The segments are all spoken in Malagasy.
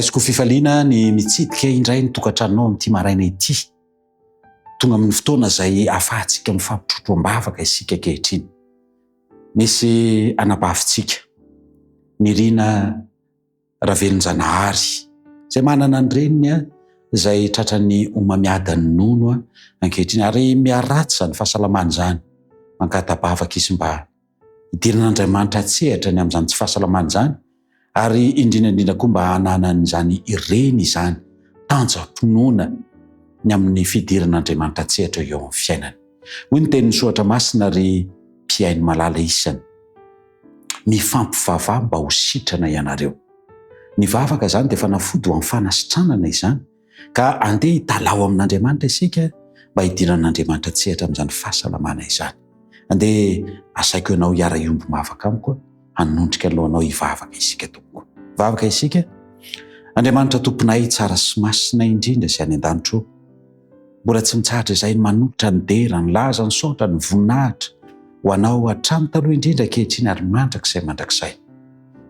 raisiko fifaliana ny mitsidika indray ny tokantranonao amin'ity maraina ity. Tonga amin'ny fotoana izay ahafahantsika mifampitotro am-bavaka isika ankehitriny. Misy anabavintsika Nirina Ravelonjanahary izay manana ny reniny izay tratrany omamiadany nono ankehitriny ary miaratsy izany fahasalamana izany. Mangatabavaka izy mba hidiran'Andriamanitra tsehatra ny amin'izany tsy fahasalamana izany ary indrindra koa mba hananany izany ireny izany tanjam-pinoana ny amin'ny fidiran'Andriamanitra tsehatra eo amin'ny fiainany. Hoy ny tenin'ny Soatra Masina ry mpiainy malala isany, mifampivavah mba ho sitrana ianareo. Ny vavaka izany dia fanafody ho amin'ny fanasitranana izany, ka andeha hitalao amin'Andriamanitra isika mba hidiran'Andriamanitra tsehatra amin'izany fahasalamana izany. Andeha asaiko ianao hiara-iomby mavaka amiko, hanondrika alohanao hivavaka isika tompoko. Vavaka isika. Andriamanitra tomponay tsara sy masina indrindra sy any an-danitro, mbola tsy mitsahatra izay manolotra ny dera, ny laza, ny saotra, ny voninahitra ho anao hatramin'ny taloha indrindra ankehitriny ary mandrakizay.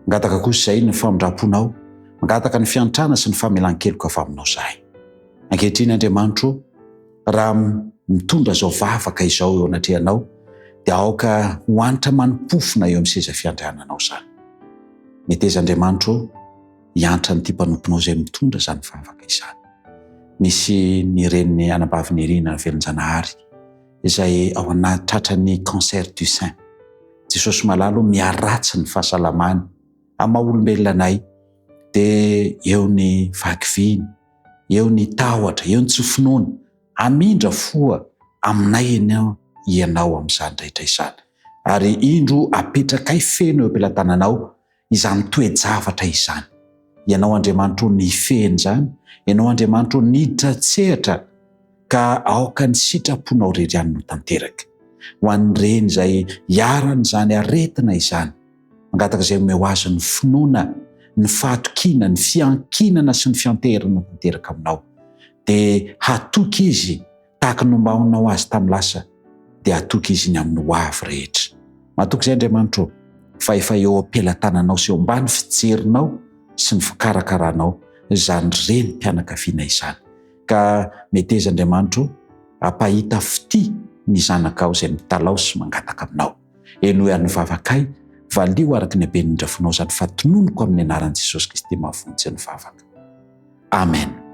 Mangataka kosa izay ny famindramponao, mangataka ny fiantrana sy ny famelan-keloka avy aminao izahay. Ankehitriny Andriamanitro, raha mitondra izao vavaka izao eo anatrehanao, dia aoka hoanitra manimpofona eo amin'ny seza fiandriananao izany. Meteza Andriamanitro hiantra nyity mpanomponao izay mitondra izany vavaka izany. Misy ny reniny anabavy Nirina Ravelonjanahary izay ao anaty tratrany cancer du sein. Jesosy malalo miaratsy ny fahasalamany amin'ny maha-olombelonanay, dia eo ny vakiviny, eo ny tahotra, eo ny tsy finoana, amindra foa aminay ianao amin'izany rehetra izany. Ary indro apetrakay feno eo am-pelantananao izany toe-javatra izany. Ianao Andriamanitro ny fehiny izany, ianao Andriamanitro niditra tsehatra ka aoka ny sitraponao rerianino tanteraka. Ho an'ny reny izay hiarany izany aretina izany, mangataka izay omeo azy ny finoana, ny fahatokiana, ny fiankinana sy ny fianterana tanteraka aminao, dia hatoky izy tahaka nombanao azy tamin'ny lasa, dia hatoky izy ny amin'ny ho avy rehetra. Mahatoky izay Andriamanitro fa efa eo am-pelantananao sy eo ambany fijerinao sy ny fikarakaranao izany reny mpianakaviana izany. Ka meteza Andriamanitro hampahita fity ny zanakao izay mitalao sy mangataka aminao. Eno ihany vavakay, valio araka ny haben'ny drafonao izany fatononoko amin'ny anaran'i Jesosy Kristy mahavonjy ny vavaka. Amen.